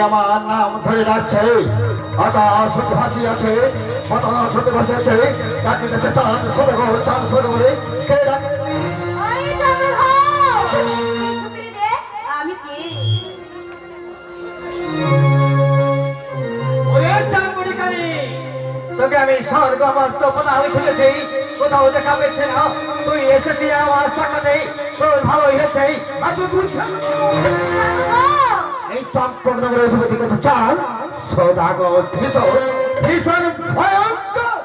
আমার নাম ধরে ডাকছে, আকাশ ভাসি আছে, বাতাস ভাসি আছে, ডাকি যাচ্ছে চাঁদ সদগর, চাঁদ সদগরে কে ডাকে? আমি কে? ওরে চাঁদমণিকারি, তোকে আমি স্বর্গ মর্ত কোথাও খুঁজেছি, কোথাও দেখা পেয়েছে না। তুই এসেছি আমার সাথে, তোর ভালোই হয়েছে। এই চম্পকনগরের অধিপতি কত চাল সদাগর ভীষণ ভীষণ ভয়ঙ্কর।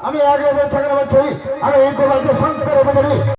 আমি আগে বলছি, আমি এই গোলাকে শান্ত করে